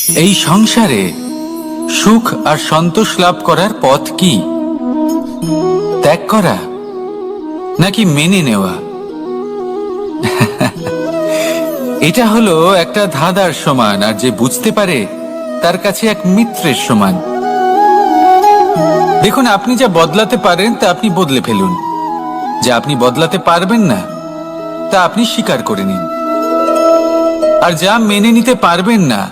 এই সংসারে সুখ আর সন্তোষ লাভ করার পথ কি? ত্যাগ করা নাকি মেনে নেওয়া? এটা হলো একটা ধাঁধার সমান, আর যে বুঝতে পারে তার কাছে এক মিত্রের সমান। দেখুন, আপনি যা বদলাতে পারেন তা আপনি বদলে ফেলুন, যা আপনি বদলাতে পারবেন না তা আপনি স্বীকার করে নিন, আর যা মেনে নিতে পারবেন না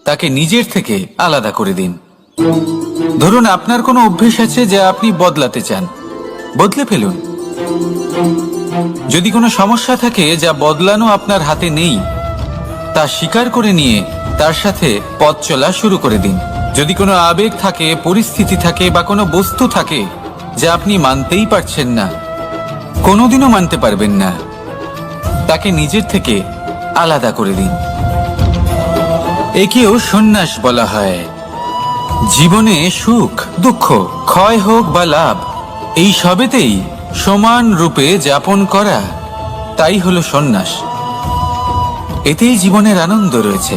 তাকে নিজের থেকে আলাদা করে দিন। ধরুন, আপনার কোনো অভ্যেস আছে যা আপনি বদলাতে চান, বদলে ফেলুন। যদি কোনো সমস্যা থাকে যা বদলানো আপনার হাতে নেই, তা স্বীকার করে নিয়ে তার সাথে পথ চলা শুরু করে দিন। যদি কোনো আবেগ থাকে, পরিস্থিতি থাকে বা কোনো বস্তু থাকে যা আপনি মানতেই পারছেন না, কোনোদিনও মানতে পারবেন না, তাকে নিজের থেকে আলাদা করে দিন। একেও সন্ন্যাস বলা হয়। জীবনে সুখ দুঃখ, ক্ষয় হোক বা লাভ, এই সবেতেই সমান রূপে যাপন করা, তাই হলো সন্ন্যাস। এতেই জীবনের আনন্দ রয়েছে।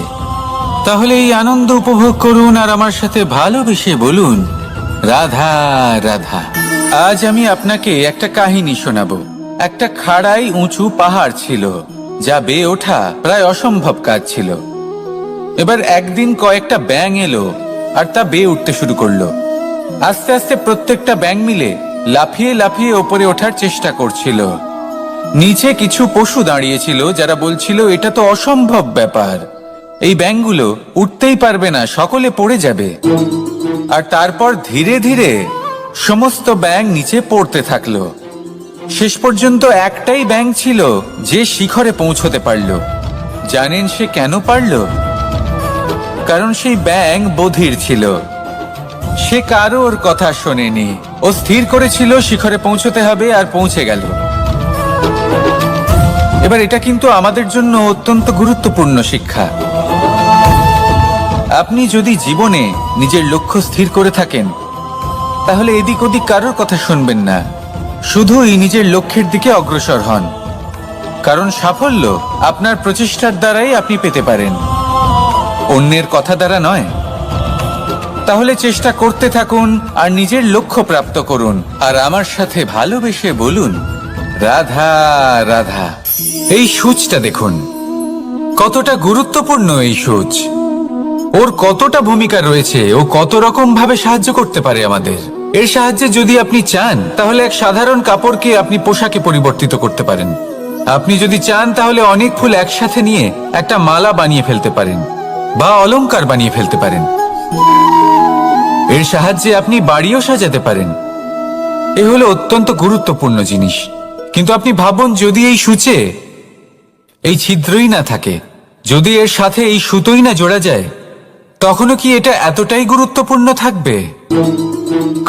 তাহলে এই আনন্দ উপভোগ করুন আর আমার সাথে ভালোবেসে বলুন, রাধা রাধা। আজ আমি আপনাকে একটা কাহিনী শোনাবো। একটা খাড়াই উঁচু পাহাড় ছিল, যা বেয়ে ওঠা প্রায় অসম্ভব কাজ ছিল। এবার একদিন কয়েকটা ব্যাঙ এলো আর তা বেয়ে উঠতে শুরু করলো। আস্তে আস্তে প্রত্যেকটা ব্যাঙ মিলে লাফিয়ে লাফিয়ে ওপরে ওঠার চেষ্টা করছিল। নিচে কিছু পশু দাঁড়িয়েছিল যারা বলছিল, এটা তো অসম্ভব ব্যাপার, এই ব্যাঙগুলো উঠতেই পারবে না, সকলে পড়ে যাবে। আর তারপর ধীরে ধীরে সমস্ত ব্যাঙ নিচে পড়তে থাকলো। শেষ পর্যন্ত একটাই ব্যাঙ ছিল যে শিখরে পৌঁছতে পারল। জানেন সে কেন পারল? কারণ সেই ব্যাঙ বধির ছিল। সে কারোর কথা শোনেনি। ও স্থির করেছিল শিখরে পৌঁছতে হবে, আর পৌঁছে গেল। এবার এটা কিন্তু আমাদের জন্য অত্যন্ত গুরুত্বপূর্ণ শিক্ষা। আপনি যদি জীবনে নিজের লক্ষ্য স্থির করে থাকেন, তাহলে এদিক ওদিক কারোর কথা শুনবেন না, শুধুই নিজের লক্ষ্যের দিকে অগ্রসর হন। কারণ সাফল্য আপনার প্রচেষ্টার দ্বারাই আপনি পেতে পারেন, অন্যের কথা দ্বারা নয়। তাহলে চেষ্টা করতে থাকুন আর নিজের লক্ষ্য প্রাপ্ত করুন, আর আমার সাথে ভালোবেসে বলুন, রাধা রাধা। এই সূচটা দেখুন, কতটা গুরুত্বপূর্ণ এই সূচ। ওর কতটা ভূমিকা রয়েছে, ও কত রকম ভাবে সাহায্য করতে পারে আমাদের। এর সাহায্যে যদি আপনি চান, তাহলে এক সাধারণ কাপড়কে আপনি পোশাকে পরিবর্তিত করতে পারেন। আপনি যদি চান, তাহলে অনেক ফুল একসাথে নিয়ে একটা মালা বানিয়ে ফেলতে পারেন, বা অলংকার বানিয়ে ফেলতে পারেন। এর সাহায্যে আপনি বাড়িও সাজাতে পারেন। এ হলো অত্যন্ত গুরুত্বপূর্ণ জিনিস। কিন্তু আপনি ভাবুন, যদি এই সূচে এই ছিদ্রই না থাকে, যদি এর সাথে এই সুতোই না জোড়া যায়, তখনও কি এটা এতটাই গুরুত্বপূর্ণ থাকবে?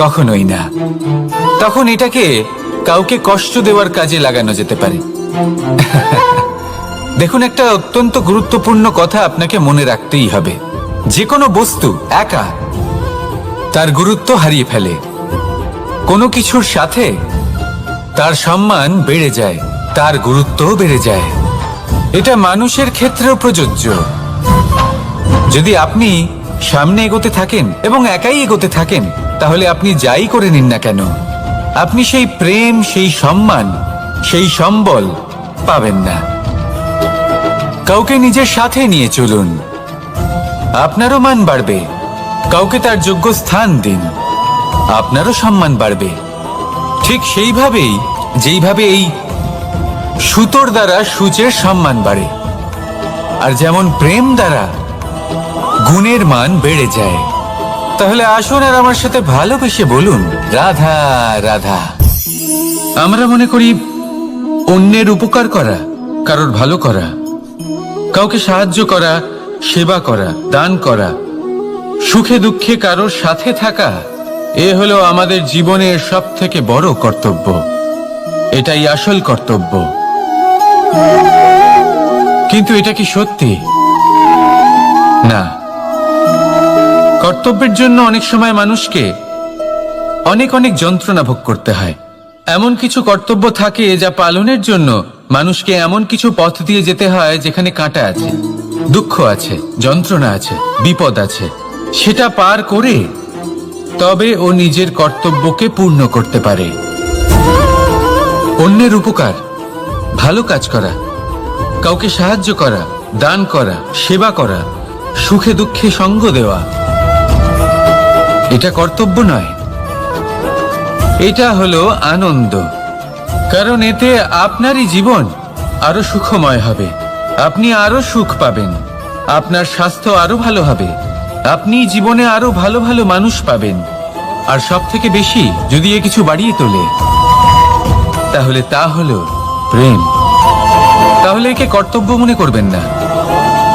কখনোই না। তখন এটাকে কাউকে কষ্ট দেওয়ার কাজে লাগানো যেতে পারে। দেখুন, একটা অত্যন্ত গুরুত্বপূর্ণ কথা আপনাকে মনে রাখতেই হবে। যে কোনো বস্তু একা তার গুরুত্ব হারিয়ে ফেলে, কোনো কিছুর সাথে তার সম্মান বেড়ে যায়, তার গুরুত্বও বেড়ে যায়। এটা মানুষের ক্ষেত্রেও প্রযোজ্য। যদি আপনি সামনে এগোতে থাকেন এবং একাই এগোতে থাকেন, তাহলে আপনি যাই করে নিন না কেন, আপনি সেই প্রেম, সেই সম্মান, সেই সম্বল পাবেন না। কাউকে নিজের সাথে নিয়ে চলুন, আপনারও মান বাড়বে। কাউকে তার যোগ্য স্থান দিন, আপনারও সম্মান বাড়বে। ঠিক সেইভাবেই যেইভাবে এই সুতোর দ্বারা সূচের সম্মান বাড়ে, আর যেমন প্রেম দ্বারা গুণের মান বেড়ে যায়। তাহলে আসুন আর আমার সাথে ভালোবেসে বলুন, রাধা রাধা। আমরা মনে করি অন্যের উপকার করা, কারোর ভালো করা, কাউকে সাহায্য করা, সেবা করা, দান করা, সুখে দুঃখে কারোর সাথে থাকা, এ হলো আমাদের জীবনের সবথেকে বড় কর্তব্য। এটাই আসল কর্তব্য। কিন্তু এটা কি সত্যি? না। কর্তব্যের জন্য অনেক সময় মানুষকে অনেক অনেক যন্ত্রণা ভোগ করতে হয়। এমন কিছু কর্তব্য থাকে যা পালনের জন্য মানুষকে এমন কিছু পথ দিয়ে যেতে হয় যেখানে কাঁটা আছে। দুঃখ আছে, যন্ত্রণা আছে, বিপদ আছে, সেটা পার করে তবে ও নিজের কর্তব্যকে পূর্ণ করতে পারে। অন্যের উপকার, ভালো কাজ করা, কাউকে সাহায্য করা, দান করা, সেবা করা, সুখে দুঃখে সঙ্গ দেওয়া, এটা কর্তব্য নয়, এটা হলো আনন্দ। কারণ এতে আপনারই জীবন আরো সুখময় হবে, আপনি আরো সুখ পাবেন, আপনার স্বাস্থ্য আরো ভালো হবে, আপনি জীবনে আরো ভালো ভালো মানুষ পাবেন। আর সব থেকে বেশি যদি এ কিছু বাড়িয়ে তোলে তাহলে তা হলো প্রেম। তাহলে একে কর্তব্য মনে করবেন না,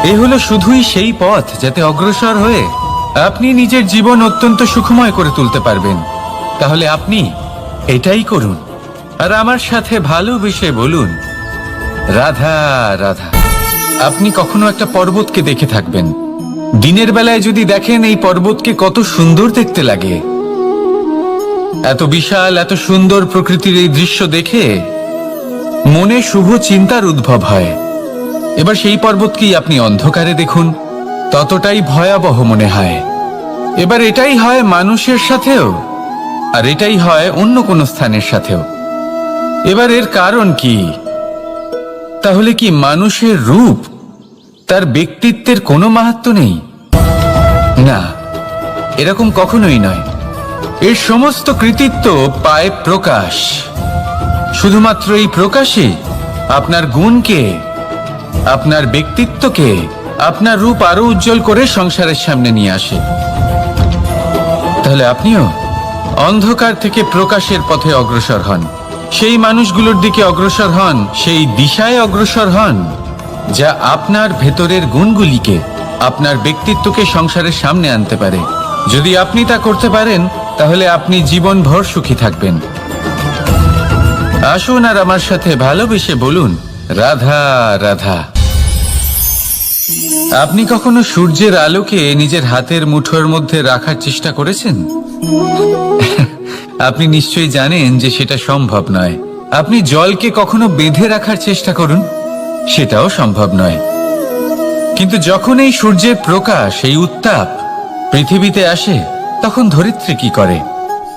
এ হলো শুধুই সেই পথ যাতে অগ্রসর হয়ে আপনি নিজের জীবন অত্যন্ত সুখময় করে তুলতে পারবেন। তাহলে আপনি এটাই করুন আর আমার সাথে ভালোবেসে বলুন, রাধা রাধা। আপনি কখনো একটা পর্বতকে দেখে থাকবেন, দিনের বেলায় যদি দেখেন এই পর্বতকে কত সুন্দর দেখতে লাগে, এত বিশাল এত সুন্দর প্রকৃতির এই দৃশ্য দেখে মনে শুভ চিন্তার উদ্ভব হয়। এবার সেই পর্বতকেই আপনি অন্ধকারে দেখুন, ততটাই ভয়াবহ মনে হয়। এবার এটাই হয় মানুষের সাথেও, আর এটাই হয় অন্য কোনো স্থানের সাথেও। এবার এর কারণ কি? তাহলে কি মানুষের রূপ, তার ব্যক্তিত্বের কোনো মাহাত্ম্য নেই? না, এরকম কখনোই নয়। এর সমস্ত কৃতিত্ব পায় প্রকাশ। শুধুমাত্র এই প্রকাশে আপনার গুণকে, আপনার ব্যক্তিত্বকে, আপনার রূপ আরো উজ্জ্বল করে সংসারের সামনে নিয়ে আসে। তাহলে আপনিও অন্ধকার থেকে প্রকাশের পথে অগ্রসর হন, সেই মানুষগুলোর দিকে অগ্রসর হন, সেই দিশায় অগ্রসর হন যা আপনার ভেতরের গুণগুলিকে, আপনার ব্যক্তিত্বকে সংসারের সামনে আনতে পারে। যদি আপনি তা করতে পারেন তাহলে আপনি জীবনভর সুখী থাকবেন। আসুন আর আমার সাথে ভালোবেসে বলুন, রাধা রাধা। আপনি কখনো সূর্যের আলোকে নিজের হাতের মুঠোর মধ্যে রাখার চেষ্টা করেছেন? আপনি নিশ্চয়ই জানেন যে সেটা সম্ভব নয়। আপনি জলকে কখনো বেঁধে রাখার চেষ্টা করুন, সেটাও সম্ভব নয়। কিন্তু যখন এই সূর্যের প্রকাশ, এই উত্তাপ পৃথিবীতে আসে, তখন ধরিত্রী কি করে?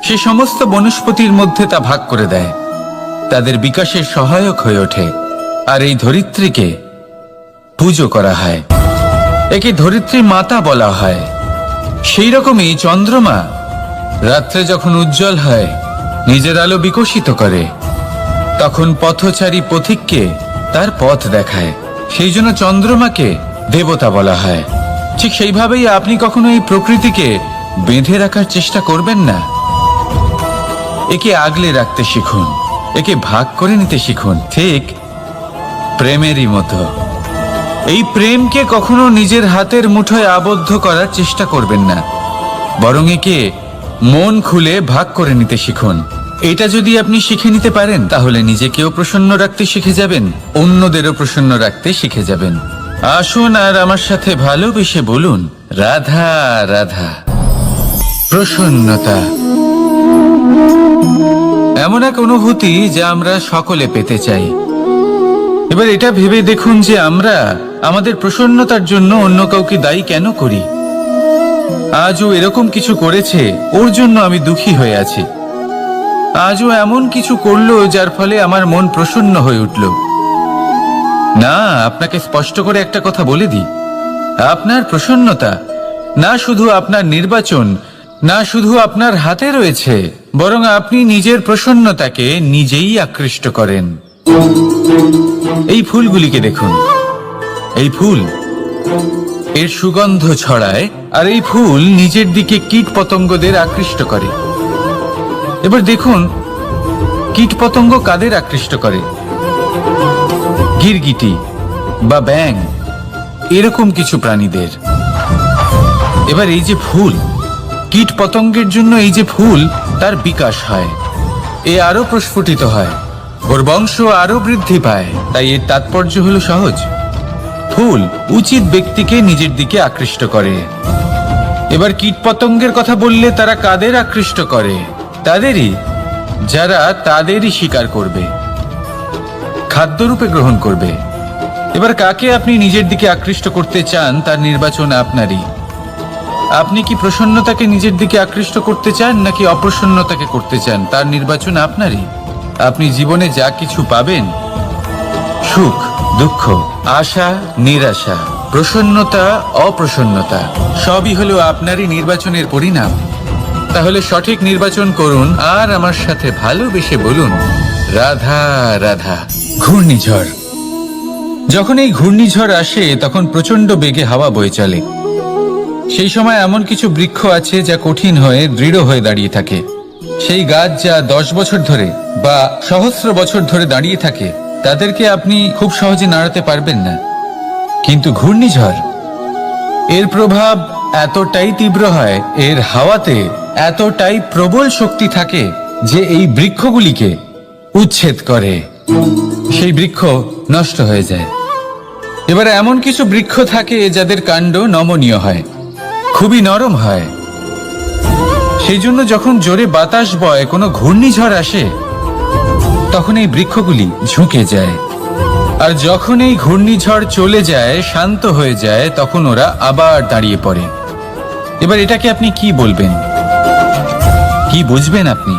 সে সমস্ত বনস্পতির মধ্যে তা ভাগ করে দেয়, তাদের বিকাশের সহায়ক হয়ে ওঠে। আর এই ধরিত্রীকে পুজো করা হয়, একে ধরিত্রী মাতা বলা হয়। সেই রকমই চন্দ্রমা রাত্রে যখন উজ্জ্বল হয়, নিজের আলো বিকশিত করে, তখন পথচারী পথিককে তার পথ দেখায়। সেই জন্য চন্দ্রমাকে দেবতা বলা হয়। ঠিক সেইভাবেই আপনি কখনো এই প্রকৃতিকে বেঁধে রাখার চেষ্টা করবেন না। একে আগলে রাখতে শিখুন, একে ভাগ করে নিতে শিখুন, ঠিক প্রেমেরই মতো। এই প্রেমকে কখনো নিজের হাতের মুঠোয় আবদ্ধ করার চেষ্টা করবেন না, বরং একে মন খুলে ভাগ করে নিতে শিখুন। এটা যদি আপনি শিখে নিতে পারেন তাহলে নিজেকেও প্রসন্ন রাখতে শিখে যাবেন, অন্যদেরও প্রসন্ন রাখতে শিখে যাবেন। আসুন আর আমার সাথে ভালোবেসে বলুন, রাধা রাধা। প্রসন্নতা এমন এক অনুভূতি যা আমরা সকলে পেতে চাই। এবার এটা ভেবে দেখুন যে আমরা আমাদের প্রসন্নতার জন্য অন্য কাউকে দায়ী কেন করি। আজও এরকম কিছু করেছে, ওর জন্য আমি দুঃখী হয়ে আছি। আজও এমন কিছু করলো যার ফলে আমার মন প্রসন্ন হয়ে উঠল। না, আপনাকে স্পষ্ট করে একটা কথা বলে দিই, আপনার প্রসন্নতা না শুধু আপনার নির্বাচন, না শুধু আপনার হাতে রয়েছে, বরং আপনি নিজের প্রসন্নতাকে নিজেই আকৃষ্ট করেন। এই ফুলগুলিকে দেখুন, এই ফুল এর সুগন্ধ ছড়ায়, আর এই ফুল নিজের দিকে কীট পতঙ্গদের আকৃষ্ট করে। এবার দেখুন কীট পতঙ্গ কাদের আকৃষ্ট করে? গিরগিটি বা ব্যাঙ, এরকম কিছু প্রাণীদের। এবার এই যে ফুল, কীট পতঙ্গের জন্য এই যে ফুল, তার বিকাশ হয়, এ আরো প্রস্ফুটিত হয়, ওর বংশ আরো বৃদ্ধি পায়। তাই এর তাৎপর্য হলো সহজ, ফুল উচিত ব্যক্তিকে নিজের দিকে আকৃষ্ট করে। এবার কীট পতঙ্গের কথা বললে তারা কাদের আকৃষ্ট করে? তাদেরই যারা তাদেরই শিকার করবে, খাদ্যরূপে গ্রহণ করবে। এবার কাকে আপনি নিজের দিকে আকৃষ্ট করতে চান তার নির্বাচন আপনারই। আপনি কি প্রসন্নতাকে নিজের দিকে আকৃষ্ট করতে চান নাকি অপ্রসন্নতাকে করতে চান তার নির্বাচন আপনারই। আপনি জীবনে যা কিছু পাবেন, সুখ দুঃখ, আশা নিরাশা, প্রসন্নতা অপ্রসন্নতা, সবই হলো আপনারই নির্বাচনের পরিণাম। তাহলে সঠিক নির্বাচন করুন আর আমার সাথে ভালোবেসে বলুন, রাধা রাধা। ঘূর্ণিঝড়। যখন এই ঘূর্ণিঝড় আসে তখন প্রচন্ড বেগে হাওয়া বয়ে চলে। সেই সময় এমন কিছু বৃক্ষ আছে যা কঠিন হয়ে দৃঢ় হয়ে দাঁড়িয়ে থাকে। সেই গাছ যা 10 বছর ধরে বা সহস্র বছর ধরে দাঁড়িয়ে থাকে তাদেরকে আপনি খুব সহজে নাড়াতে পারবেন না। কিন্তু ঘূর্ণিঝড়, এর প্রভাব এতটাই তীব্র হয়, এর হাওয়াতে এতটাই প্রবল শক্তি থাকে যে এই বৃক্ষগুলিকে উচ্ছেদ করে, সেই বৃক্ষ নষ্ট হয়ে যায়। এবার এমন কিছু বৃক্ষ থাকে যাদের কাণ্ড নমনীয় হয়, খুবই নরম হয়। সেই জন্য যখন জোরে বাতাস বয়, কোনো ঘূর্ণিঝড় আসে, তখন এই বৃক্ষগুলি ঝুঁকে যায়। আর যখন এই ঘূর্ণিঝড় চলে যায়, শান্ত হয়ে যায়, তখন ওরা আবার দাঁড়িয়ে পড়ে। এবার এটাকে আপনি কি বলবেন, কি বুঝবেন আপনি?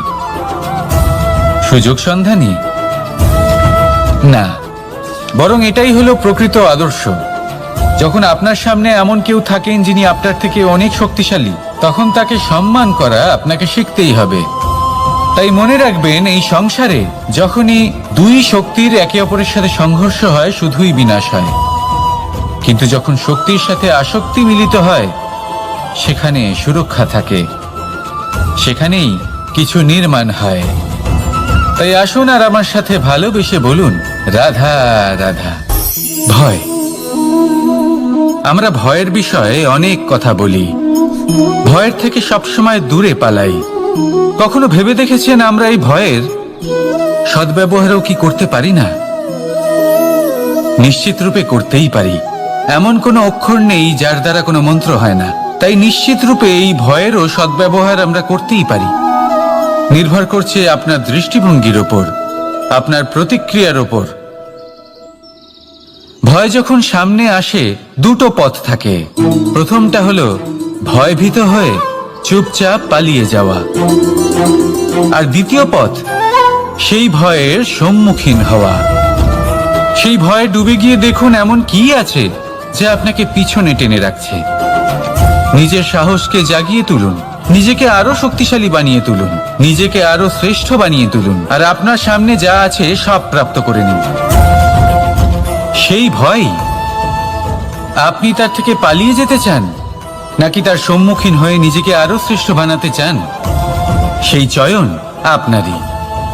সুযোগ সন্ধানী? না, বরং এটাই হলো প্রকৃত আদর্শ। যখন আপনার সামনে এমন কেউ থাকেন যিনি আপনার থেকে অনেক শক্তিশালী, তখন তাকে সম্মান করা আপনাকে শিখতেই হবে। তাই মনে রাখবেন, এই সংসারে যখনই দুই শক্তির একে অপরের সাথে সংঘর্ষ হয়, শুধুই বিনাশ হয়। কিন্তু যখন শক্তির সাথে আসক্তি মিলিত হয়, সেখানে সুরক্ষা থাকে, সেখানেই কিছু নির্মাণ হয়। তাই আসুন আর আমার সাথে ভালোবেসে বলুন, রাধা রাধা। ভয়। আমরা ভয়ের বিষয়ে অনেক কথা বলি, ভয়ের থেকে সবসময় দূরে পালাই। কখনো ভেবে দেখেছেন আমরা এই ভয়ের সদ্ব্যবহারও কি করতে পারি না? নিশ্চিত রূপে করতেই পারি। এমন কোনো অক্ষর নেই যার দ্বারা কোনো মন্ত্র হয় না। তাই নিশ্চিত রূপে এই ভয়েরও সদ্ব্যবহার আমরা করতেই পারি। নির্ভর করছে আপনার দৃষ্টিভঙ্গির ওপর, আপনার প্রতিক্রিয়ার ওপর। ভয় যখন সামনে আসে, দুটো পথ থাকে। প্রথমটা হলো ভয়ভীত হয়ে চুপচাপ পালিয়ে যাওয়া, আর দ্বিতীয় পথ সেই ভয়ের সম্মুখীন হওয়া। সেই ভয়ে ডুবে গিয়ে দেখুন এমন কি আছে যা আপনাকে পিছনে টেনে রাখছে। নিজের সাহসকে জাগিয়ে তুলুন, নিজেকে আরো শক্তিশালী বানিয়ে তুলুন, নিজেকে আরো শ্রেষ্ঠ বানিয়ে তুলুন, আর আপনার সামনে যা আছে সব প্রাপ্ত করে নিন। সেই ভয়, আপনি তার থেকে পালিয়ে যেতে চান নাকি তার সম্মুখীন হয়ে নিজেকে আরো শ্রেষ্ঠ বানাতে চান? সেই চয়ন আপনারই,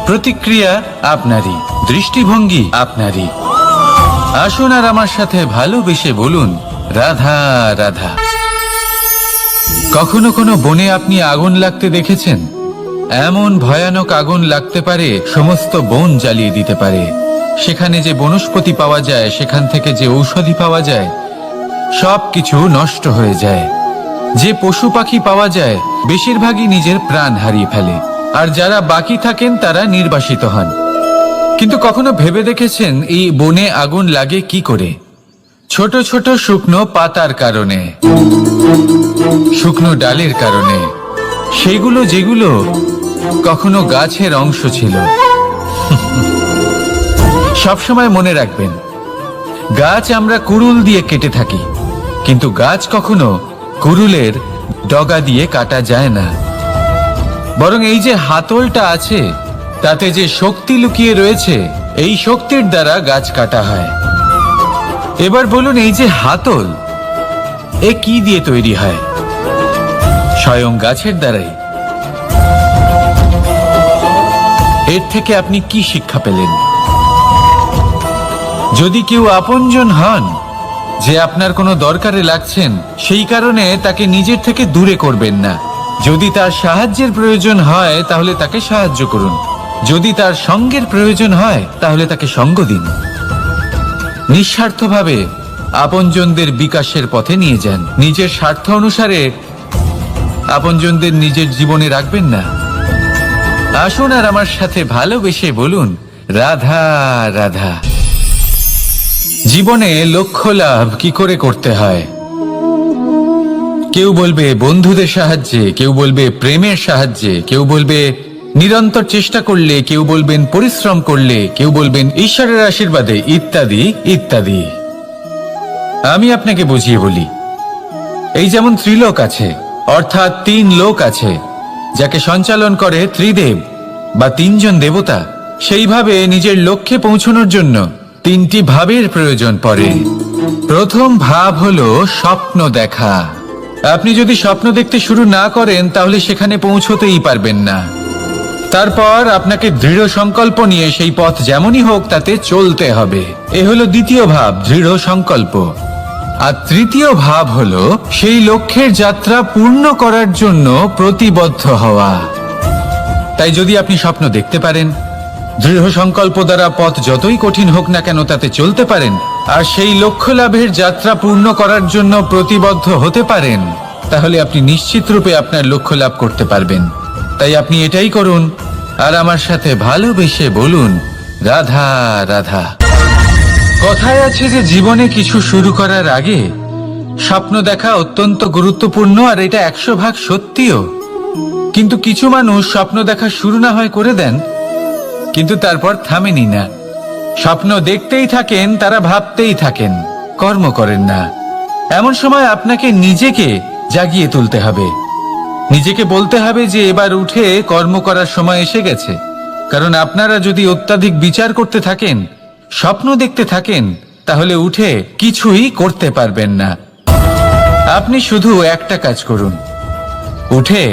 প্রতিক্রিয়া আপনারই, দৃষ্টিভঙ্গি আপনারই। আসুন আর আমার সাথে ভালোবেসে বলুন, রাধা রাধা। কখনো কোনো বনে আপনি আগুন লাগতে দেখেছেন? এমন ভয়ানক আগুন লাগতে পারে সমস্ত বন জ্বালিয়ে দিতে পারে। সেখানে যে বনস্পতি পাওয়া যায়, সেখান থেকে যে ঔষধি পাওয়া যায়, সব কিছু নষ্ট হয়ে যায়। যে পশু পাখি পাওয়া যায়, বেশিরভাগই নিজের প্রাণ হারিয়ে ফেলে, আর যারা বাকি থাকেন তারা নির্বাসিত হন। কিন্তু কখনো ভেবে দেখেছেন এই বনে আগুন লাগে কি করে? ছোট ছোট শুকনো পাতার কারণে, শুকনো ডালের কারণে, সেগুলো যেগুলো কখনো গাছের অংশ ছিল। সবসময় মনে রাখবেন, গাছ আমরা কুড়ুল দিয়ে কেটে থাকি, কিন্তু গাছ কখনো কুড়ুলের ডগা দিয়ে কাটা যায় না। বরং এই যে হাতলটা আছে, তাতে যে শক্তি লুকিয়ে রয়েছে, এই শক্তির দ্বারা গাছ কাটা হয়। এবার বলুন, এই যে হাতল, এ কি দিয়ে তৈরি হয়? স্বয়ং গাছের দ্বারাই। এর থেকে আপনি কি শিক্ষা পেলেন? যদি কেউ আপনজন হন, যে আপনার কোনো দরকারে লাগছেন, সেই কারণে তাকে নিজের থেকে দূরে করবেন না। যদি তার সাহায্যের প্রয়োজন হয় তাহলে তাকে সাহায্য করুন, যদি তার সঙ্গের প্রয়োজন হয় তাহলে তাকে সঙ্গ দিন। নিঃস্বার্থভাবে আপনজনদের বিকাশের পথে নিয়ে যান। নিজের স্বার্থ অনুসারে আপনজনদের নিজের জীবনে রাখবেন না। আসুন আর আমার সাথে ভালোবেসে বলুন, রাধা রাধা। জীবনে লক্ষ্য লাভ কি করে করতে হয়। কেউ বলবে বন্ধুদের সাহায্যে, কেউ বলবে প্রেমের সাহায্যে, কেউ বলবে নিরন্তর চেষ্টা করলে, কেউ বলবেন পরিশ্রম করলে, কেউ বলবেন ঈশ্বরের আশীর্বাদে, ইত্যাদি ইত্যাদি। আমি আপনাকে বুঝিয়ে বলি, এই যেমন ত্রিলোক আছে, অর্থাৎ 3 লোক আছে, যাকে সঞ্চালন করে ত্রিদেব বা 3 জন দেবতা। সেইভাবে নিজের লক্ষ্যে পৌঁছানোর জন্য 3টি ভাবের প্রয়োজন পড়ে। প্রথম ভাব হলো স্বপ্ন দেখা। আপনি যদি স্বপ্ন দেখতে শুরু না করেন তাহলে সেখানে পৌঁছতেই পারবেন না। তারপর আপনাকে দৃঢ় সংকল্প নিয়ে সেই পথ যেমনই হোক তাতে চলতে হবে। এ হলো দ্বিতীয় ভাব, দৃঢ় সংকল্প। আর তৃতীয় ভাব হলো সেই লক্ষ্যের যাত্রা পূর্ণ করার জন্য প্রতিবদ্ধ হওয়া। তাই যদি আপনি স্বপ্ন দেখতে পারেন, দৃঢ় সংকল্প দ্বারা পথ যতই কঠিন হোক না কেন তাতে চলতে পারেন, আর সেই লক্ষ্য লাভের যাত্রা পূর্ণ করার জন্য প্রতিবদ্ধ হতে পারেন, তাহলে আপনি নিশ্চিত রূপে আপনার লক্ষ্য লাভ করতে পারবেন। তাই আপনি এটাই করুন, আর আমার সাথে ভালোবেসে বলুন, রাধা রাধা। কথায় আছে যে জীবনে কিছু শুরু করার আগে স্বপ্ন দেখা অত্যন্ত গুরুত্বপূর্ণ, আর এটা 100% সত্যিও। কিন্তু কিছু মানুষ স্বপ্ন দেখা শুরু না হয় করে দেন, কিন্তু তারপর থামেনি না। স্বপ্ন দেখতেই থাকেন, তারা ভাবতেই থাকেন, কর্ম করেন না। এমন সময় আপনাকে নিজেকে জাগিয়ে তুলতে হবে। নিজেকে বলতে হবে যে এবার উঠে কর্ম করার সময় এসে গেছে। কারণ আপনারা যদি অত্যাধিক বিচার করতে থাকেন, স্বপ্ন দেখতে থাকেন, তাহলে উঠে কিছুই করতে পারবেন না। আপনি শুধু একটা কাজ করুন, উঠে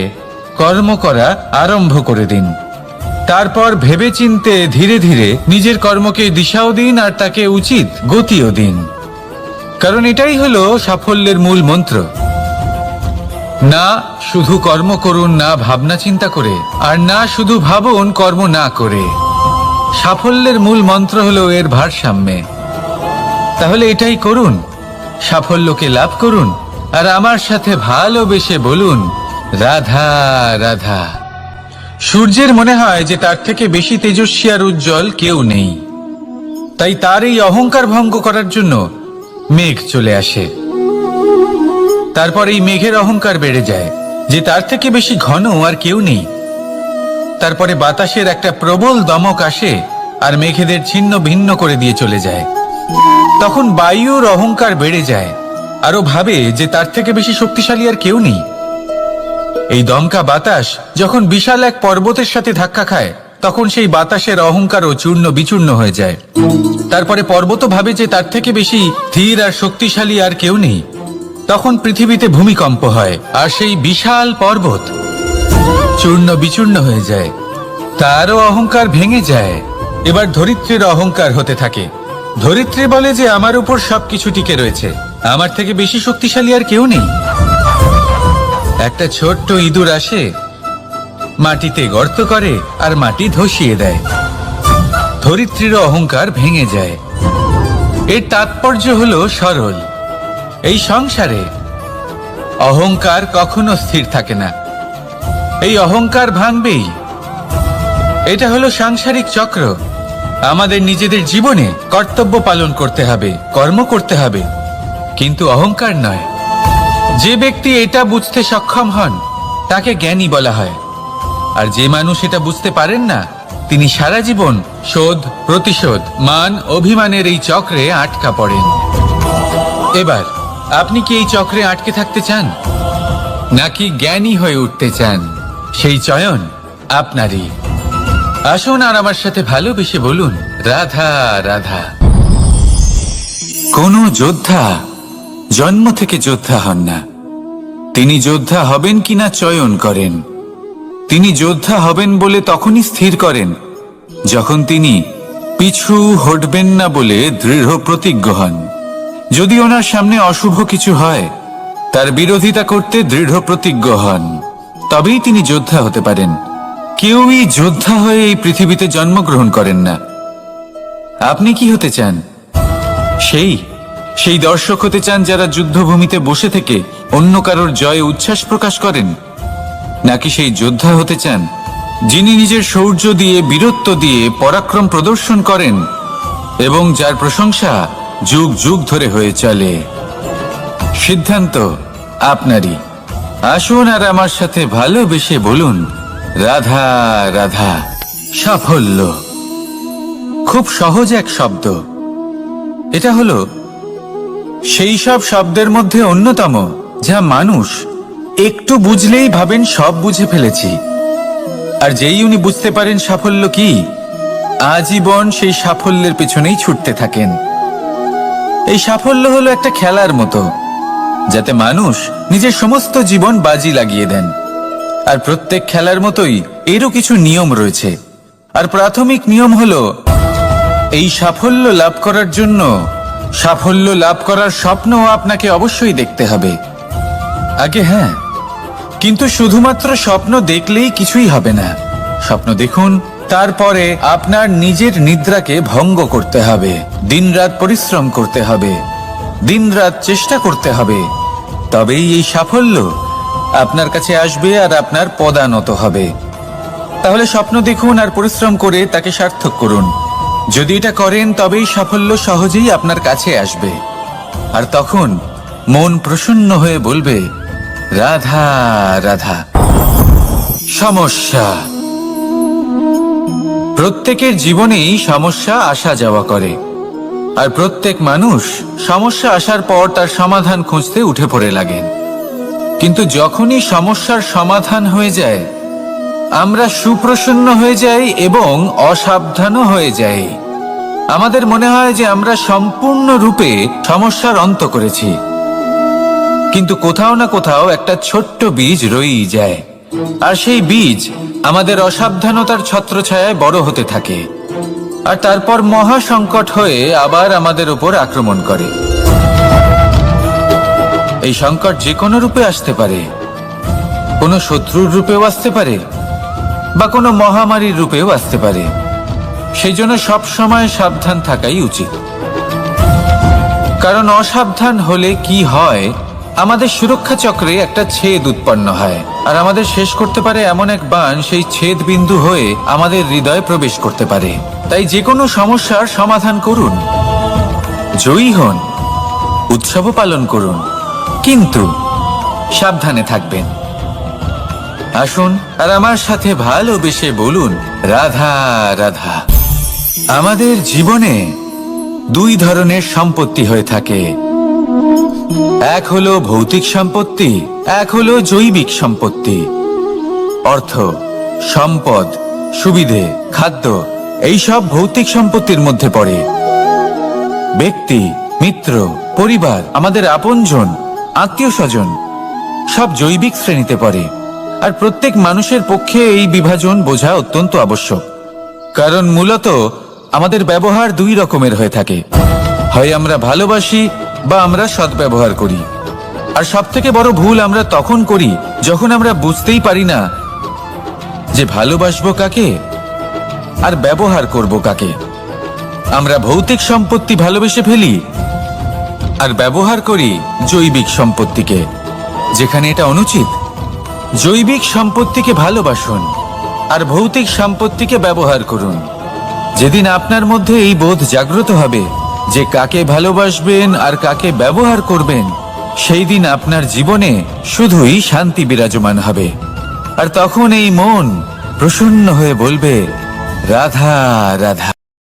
কর্ম করা আরম্ভ করে দিন। তারপর ভেবেচিন্তে ধীরে ধীরে নিজের কর্মকে দিশাও দিন, আর তাকে উচিত গতিও দিন। কারণ এটাই হলো সাফল্যের মূল মন্ত্র। না শুধু কর্ম করুন না ভাবনা চিন্তা করে, আর না শুধু ভাবুন কর্ম না করে। সাফল্যের মূল মন্ত্র হলো এর ভারসাম্যে। তাহলে এটাই করুন, সাফল্যকে লাভ করুন, আর আমার সাথে ভালোবেসে বলুন, রাধা রাধা। সূর্যের মনে হয় যে তার থেকে বেশি তেজস্বী আর উজ্জ্বল কেউ নেই। তাই তার এই অহংকার ভঙ্গ করার জন্য মেঘ চলে আসে। তারপর এই মেঘের অহংকার বেড়ে যায় যে তার থেকে বেশি ঘন আর কেউ নেই। তারপরে বাতাসের একটা প্রবল দমক আসে আর মেঘেদের ছিন্ন ভিন্ন করে দিয়ে চলে যায়। তখন বায়ুর অহংকার বেড়ে যায়, আরো ভাবে যে তার থেকে বেশি শক্তিশালী আর কেউ নেই। এই দমকা বাতাস যখন বিশাল এক পর্বতের সাথে ধাক্কা খায়, তখন সেই বাতাসের অহংকারও চূর্ণ বিচূর্ণ হয়ে যায়। তারপরে পর্বত ভাবে যে তার থেকে বেশি ধীর আর শক্তিশালী আর কেউ নেই। তখন পৃথিবীতে ভূমিকম্প হয়, আর সেই বিশাল পর্বত চূর্ণ বিচূর্ণ হয়ে যায়, তারও অহংকার ভেঙে যায়। এবার ধরিত্রীর অহংকার হতে থাকে। ধরিত্রী বলে যে আমার উপর সবকিছু টিকে রয়েছে, আমার থেকে বেশি শক্তিশালী আর কেউ নেই। একটা ছোট্ট ইঁদুর আসে, মাটিতে গর্ত করে আর মাটি ধসিয়ে দেয়। ধরিত্রীর অহংকার ভেঙে যায়। এর তাৎপর্য হলো সরল। এই সংসারে অহংকার কখনো স্থির থাকে না, এই অহংকার ভাঙবেই। এটা হলো সাংসারিক চক্র। আমাদের নিজেদের জীবনে কর্তব্য পালন করতে হবে, কর্ম করতে হবে, কিন্তু অহংকার নয়। যে ব্যক্তি এটা বুঝতে সক্ষম হন তাকে জ্ঞানী বলা হয়, আর যে মানুষ এটা বুঝতে পারেন না তিনি সারা জীবন শোধ প্রতিশোধ মান অভিমানের এই চক্রে আটকা পড়েন। এবার আপনি কি এই চক্রে আটকে থাকতে চান, নাকি জ্ঞানী হয়ে উঠতে চান? সেই চয়ন আপনারই। আসুন আর আমার সাথে ভালোবেসে বলুন, রাধা রাধা। কোন যোদ্ধা জন্ম থেকে যোদ্ধা হন না, তিনি যোদ্ধা হবেন কিনা চয়ন করেন। তিনি যোদ্ধা হবেন বলে তখনই স্থির করেন যখন তিনি পিছু হটবেন না বলে দৃঢ় প্রতিজ্ঞ হন। যদি ওনার সামনে অশুভ কিছু হয়, তার বিরোধিতা করতে দৃঢ় প্রতিজ্ঞ হন, তবেই তিনি যোদ্ধা হতে পারেন। কেউই যোদ্ধা হয়ে এই পৃথিবীতে জন্মগ্রহণ করেন না। আপনি কি হতে চান? সেই দর্শক হতে চান যারা যুদ্ধভূমিতে বসে থেকে অন্য কারোর জয়ে উচ্ছ্বাস প্রকাশ করেন, নাকি সেই যোদ্ধা হতে চান যিনি নিজের শৌর্য দিয়ে, বীরত্ব দিয়ে পরাক্রম প্রদর্শন করেন এবং যার প্রশংসা যুগ যুগ ধরে হয়ে চলে। সিদ্ধান্ত আপনারই। আসুন আর আমার সাথে ভালোবেসে বলুন, রাধা রাধা। সাফল্য খুব সহজ এক শব্দ। এটা হলো সেই সব শব্দের মধ্যে অন্যতম যা মানুষ একটু বুঝলেই ভাবেন সব বুঝে ফেলেছি। আর যেই উনি বুঝতে পারেন সাফল্য কি, আজীবন সেই সাফল্যের পেছনেই ছুটতে থাকেন। এই সাফল্য হলো একটা খেলার মতো, যাতে মানুষ নিজের সমস্ত জীবন বাজি লাগিয়ে দেন। আর প্রত্যেক খেলার মতোই এরও কিছু নিয়ম রয়েছে। আর প্রাথমিক নিয়ম হলো, এই সাফল্য লাভ করার জন্য সাফল্য লাভ করার স্বপ্ন আপনাকে অবশ্যই দেখতে হবে আগে। হ্যাঁ, কিন্তু শুধুমাত্র স্বপ্ন দেখলেই কিছুই হবে না। স্বপ্ন দেখুন, তারপরে আপনার নিজের নিদ্রাকে ভঙ্গ করতে হবে, দিনরাত পরিশ্রম করতে হবে, দিনরাত চেষ্টা করতে হবে। তবেই এই সাফল্য আপনার কাছে আসবে আর আপনার পদানত হবে। তাহলে স্বপ্ন দেখুন আর পরিশ্রম করে তাকে সার্থক করুন। যদি এটা করেন তবেই সাফল্য সহজেই আপনার কাছে আসবে। আর তখন মন প্রসন্ন হয়ে বলবে, রাধা রাধা। সমস্যা, প্রত্যেকের জীবনেই সমস্যা আসা যাওয়া করে। আর প্রত্যেক মানুষ সমস্যা আসার পর তার সমাধান খুঁজতে উঠে পড়ে লাগেন। কিন্তু যখনই সমস্যার সমাধান হয়ে যায়, আমরা সুপ্রসন্ন হয়ে যাই এবং অসাবধানও হয়ে যাই। আমাদের মনে হয় যে আমরা সম্পূর্ণরূপে সমস্যার অন্ত করেছি, কিন্তু কোথাও না কোথাও একটা ছোট্ট বীজ রয়েই যায়। আর সেই বীজ আমাদের অসাবধানতার ছত্রছায়ায় বড় হতে থাকে, আর তারপর মহা সংকট হয়ে আবার আমাদের উপর আক্রমণ করে। এই সংকট যে কোনো রূপে আসতে পারে, কোনো শত্রুর রূপেও আসতে পারে, বা কোনো মহামারীর রূপেও আসতে পারে। সেই জন্য সবসময় সাবধান থাকাই উচিত। কারণ অসাবধান হলে কি হয়, আমাদের সুরক্ষা চক্রে একটা ছেদ উৎপন্ন হয়, আর আমাদের শেষ করতে পারে এমন এক বাণ সেই ছেদ বিন্দু হয়ে আমাদের হৃদয়ে প্রবেশ করতে পারে। তাই যে কোনো সমস্যার সমাধান করুন, জয়ী হন, উৎসব পালন করুন, কিন্তু সাবধানে থাকবেন। আসুন আর আমার সাথে ভালোবেসে বলুন, রাধা রাধা। আমাদের জীবনে দুই ধরনের সম্পত্তি হয়ে থাকে, এক হলো ভৌতিক সম্পত্তি, এক হলো জৈবিক সম্পত্তি। অর্থ, সম্পদ, সুবিধে, খাদ্য, এই সব ভৌতিক সম্পত্তির মধ্যে পড়ে। ব্যক্তি, মিত্র, পরিবার, আমাদের আপনজন, আত্মীয় স্বজন সব জৈবিক শ্রেণীতে পড়ে। আর প্রত্যেক মানুষের পক্ষে এই বিভাজন বোঝা অত্যন্ত আবশ্যক। কারণ মূলত আমাদের ব্যবহার দুই রকমের হয়ে থাকে, হয় আমরা ভালোবাসি বা আমরা সদ্ব্যবহার করি। আর সবথেকে বড় ভুল আমরা তখন করি যখন আমরা বুঝতেই পারি না যে ভালোবাসবো কাকে আর ব্যবহার করব কাকে। আমরা ভৌতিক সম্পত্তি ভালোবেসে ফেলি আর ব্যবহার করি জৈবিক সম্পত্তিকে, যেখানে এটা অনুচিত। জৈবিক সম্পত্তিকে ভালোবাসুন আর ভৌতিক সম্পত্তিকে ব্যবহার করুন। যেদিন আপনার মধ্যে এই বোধ জাগ্রত হবে যে কাকে ভালোবাসবেন আর কাকে ব্যবহার করবেন, সেই দিন আপনার জীবনে শুধুই শান্তি বিরাজমান হবে। আর তখন এই মন প্রসন্ন হয়ে বলবে, রাধা রাধা।